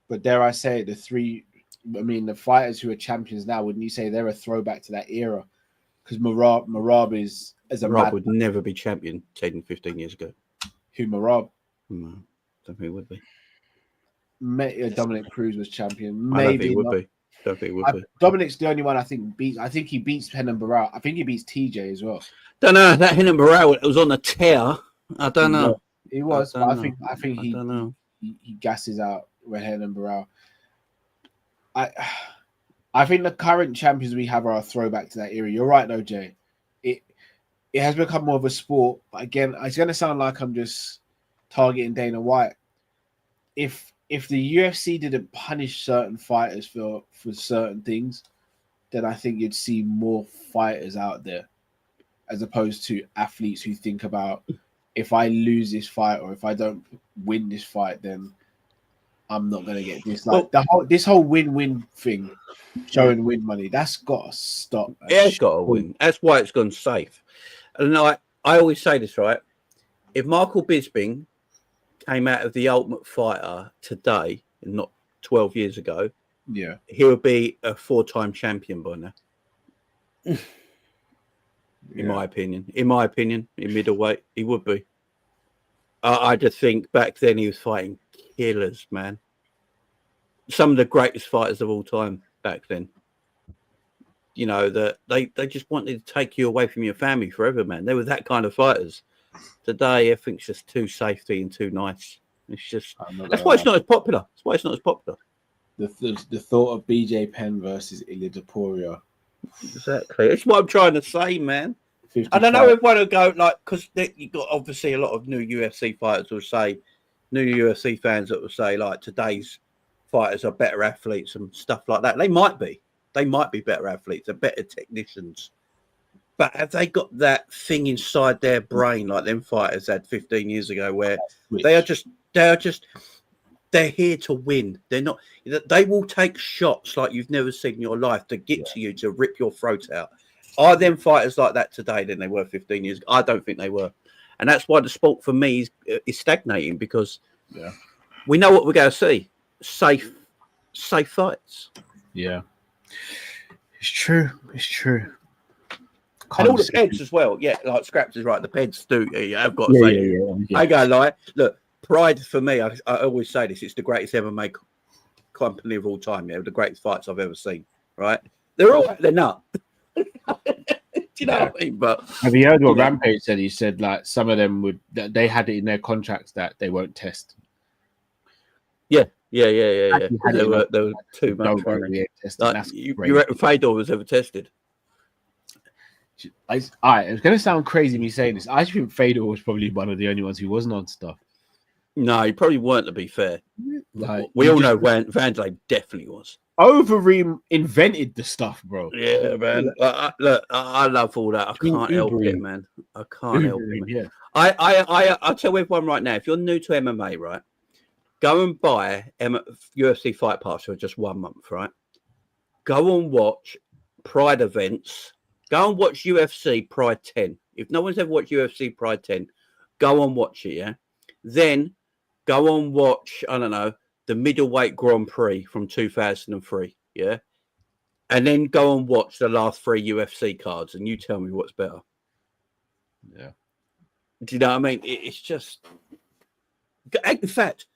But dare I say, the fighters who are champions now, wouldn't you say they're a throwback to that era? Because Merab would never be champion 10, 15 years ago. Who, Merab? No, don't think he would be. Dominic Cruz was champion. Maybe I don't think he would be. Don't think he would be. Dominic's the only one I think beats. I think he beats Henan Barao. I think he beats TJ as well. Don't know. That Henan Barao was on the tear. I don't know. He was, but I think he gasses out with Henan Barao. I think the current champions we have are a throwback to that era. You're right though, Jay. It has become more of a sport. But again, it's going to sound like I'm just targeting Dana White. If the UFC didn't punish certain fighters for certain things, then I think you'd see more fighters out there, as opposed to athletes who think about, if I lose this fight or if I don't win this fight, then I'm not going to get this. Like this whole win-win thing, showing win money, that's got to stop. It's got to win. That's why it's gone safe. And I always say this, right? If Michael Bisping came out of the Ultimate Fighter today, and not 12 years ago, Yeah. he'll be a 4-time champion by now. In my opinion, in middleweight, he would be. I just think back then he was fighting killers, man. Some of the greatest fighters of all time back then. You know, that they just wanted to take you away from your family forever, man. They were that kind of fighters. Today, everything's just too safety and too nice. It's just that's why it's not as popular. That's why it's not as popular. The thought of BJ Penn versus Ilia Topuria. Exactly. That's what I'm trying to say, man. 55. And I know everyone will go like, because you've got obviously a lot of new UFC fighters will say, new UFC fans that will say like today's fighters are better athletes and stuff like that. They might be better athletes, they're better technicians. But have they got that thing inside their brain like them fighters had 15 years ago, where they're here to win? They're not. They will take shots like you've never seen in your life to get to you, to rip your throat out. Are them fighters like that today than they were 15 years ago? I don't think they were, and that's why the sport for me is stagnating, because we know what we're going to see: safe fights. Yeah, it's true. It's true. And all the peds as well. Yeah, like Scraps is right. The peds do. I've got to say, I go lie. Look, Pride for me. I always say this. It's the greatest MMA company of all time. Yeah, the greatest fights I've ever seen. Right? They're all. They're not. Do you know what I mean? But have you heard what Rampage said? He said like some of them they had it in their contracts that they won't test. Yeah. There were too much. Like, you reckon Fedor was ever tested? It's going to sound crazy me saying this. I think Fedor was probably one of the only ones who wasn't on stuff. No, he probably weren't, to be fair. Like, we all know Vanderlei definitely was. Overeem invented the stuff, bro. Yeah, man. Look, I love all that. I can't help it, man. I can't help it. Yeah. I'll tell everyone right now, if you're new to MMA, right, go and buy UFC Fight Pass for just 1 month, right? Go and watch Pride events. Go and watch UFC Pride 10. If no one's ever watched UFC Pride 10, go and watch it, yeah? Then go and watch, I don't know, the middleweight Grand Prix from 2003, yeah? And then go and watch the last 3 UFC cards, and you tell me what's better. Yeah. Do you know what I mean? It's just... In fact,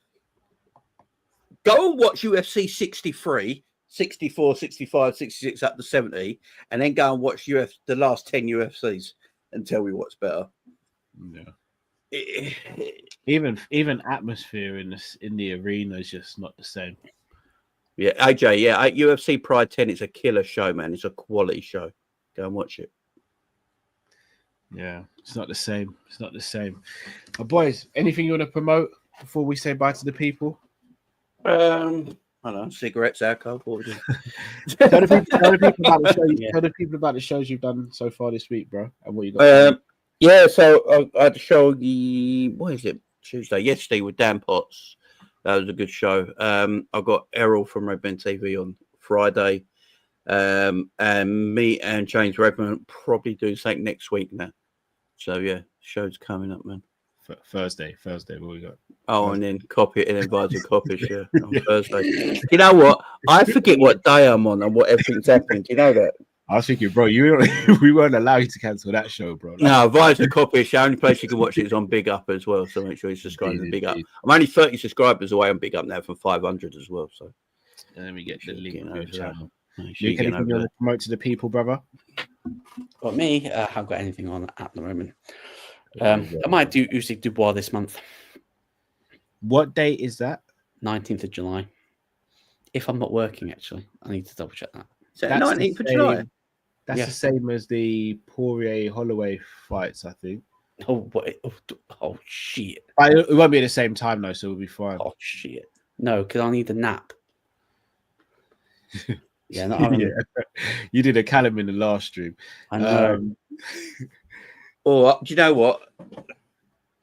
go and watch UFC 63, 64, 65, 66, up to 70, and then go and watch the last 10 UFCs and tell me what's better. Yeah. Even atmosphere in the arena is just not the same. Yeah, AJ, UFC Pride 10 is a killer show, man. It's a quality show. Go and watch it. Yeah, it's not the same. It's not the same. Boys, anything you want to promote before we say bye to the people? I don't know, cigarettes, alcohol. What would you... tell the people about the shows you've done so far this week, bro, and what you got. So I had a show Tuesday, yesterday with Dan Potts. That was a good show. I got Errol from Redman TV on Friday, and me and James Redman probably do something next week now. So yeah, show's coming up, man. Thursday, what we got? Oh, and then copy it and advise a copy on Thursday. You know what? I forget what day I'm on and what everything's happening. Do you know that? I was thinking, bro, we weren't allowed you to cancel that show, bro. No, advise a copy. The only place you can watch it is on Big Up as well. So make sure you subscribe to Big Up. I'm only 30 subscribers away on Big Up now from 500 as well. So let me get the link to your channel. You anything you want to promote to the people, brother? Got me. I haven't got anything on at the moment. I might do Usyk Dubois this month. What date is that? 19th of July. If I'm not working, actually, I need to double check that. So 19th of July. That's the same as the Poirier Holloway fights, I think. Oh shit! It won't be at the same time though, so we'll be fine. Oh shit! No, because I need a nap. You did a Callum in the last stream. I know. Do you know what?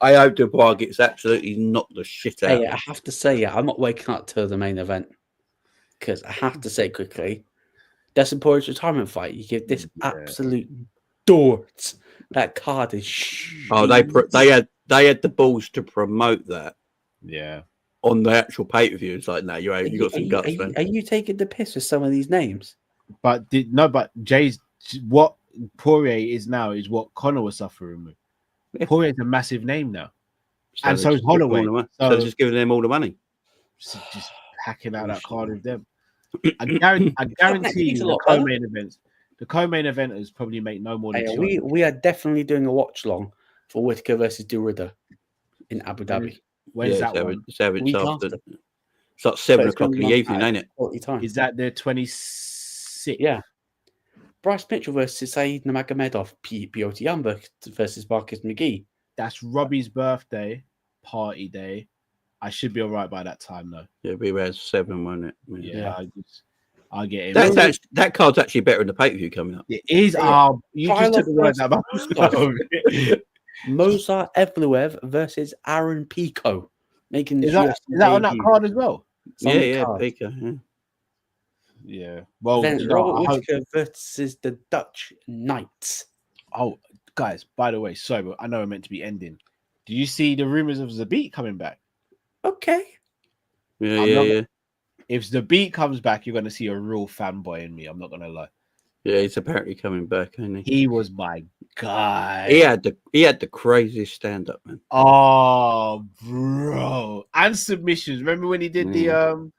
I hope Dubois gets absolutely knocked the shit out. Hey, I have to say, I'm not waking up to the main event because I have to say quickly, Dustin Poirier's retirement fight. You give this absolute dorts. That card is. Oh, they had the balls to promote that. Yeah. on the actual pay-per-view, it's like, no, you got some guts, man. Are you taking the piss with some of these names? But Jay's what Poirier is now is what Conor was suffering with. Yeah. Poirier is a massive name now, and so is Holloway. So just giving them all the money, just hacking out that card with them. I guarantee you the co-main events. The co-main eventers probably make no more than we are definitely doing a watch long for Whittaker versus Durida in Abu Dhabi. When's that one? It's like 7 o'clock in the evening, ain't it? Is that the 26th? Yeah. Bryce Mitchell versus Saeed Nurmagomedov, Piotr Jan versus Marcus McGee. That's Robbie's birthday party day. I should be all right by that time, though. Yeah, it'll be around 7, won't it? Yeah. I'll get it. That card's actually better than the pay-per-view coming up. It is. You just took the words out of my Mozart Evloev versus Aaron Pico. Is that on that card as well? Yeah, Pico. Yeah. Well, then Robert Whittaker versus the Dutch Knights. Oh, guys, by the way, sorry, but I know I'm meant to be ending. Do you see the rumors of Zabit coming back? Okay. Yeah. If Zabit comes back, you're going to see a real fanboy in me. I'm not going to lie. Yeah, he's apparently coming back, isn't he? He was my guy. He had the craziest stand-up, man. Oh, bro. And submissions. Remember when he did the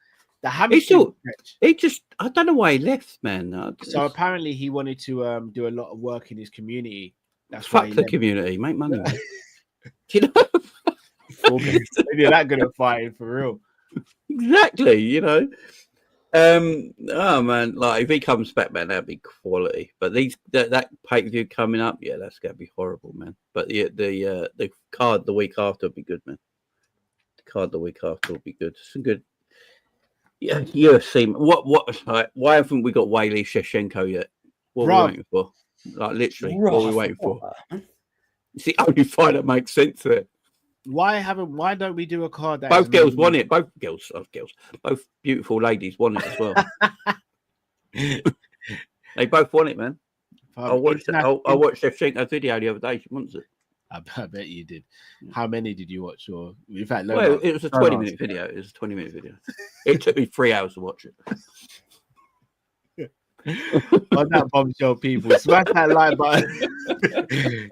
hamstring stretch? I don't know why he left, man. So apparently he wanted to do a lot of work in his community. That's fuck the community, make money, man. You know? Maybe that good at fighting for real. Exactly, you know. Oh man, like if he comes back, man, that'd be quality. But that pay-per-view coming up, yeah, that's gonna be horrible, man. But the card the week after will be good, man. The card the week after will be good. Some good. Yeah, UFC. Why haven't we got Whaley Shevchenko yet? What are we waiting for? Like literally, what are we waiting for? It's the only fight that makes sense there. Why don't we do a card that both girls won it? Both beautiful ladies won it as well. They both won it, man. I watched Shevchenko's video the other day. She wants it. I bet you did. How many did you watch? Or in fact, it was a 20-minute video. It was a 20-minute video. It took me 3 hours to watch it. On that bombshell, people, smash that like button.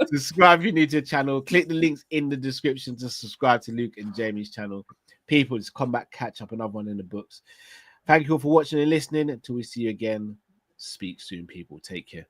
Subscribe if you're new to the channel. Click the links in the description to subscribe to Luke and Jamie's channel. People, it's Combat Catch Up, another one in the books. Thank you all for watching and listening. Until we see you again, speak soon, people. Take care.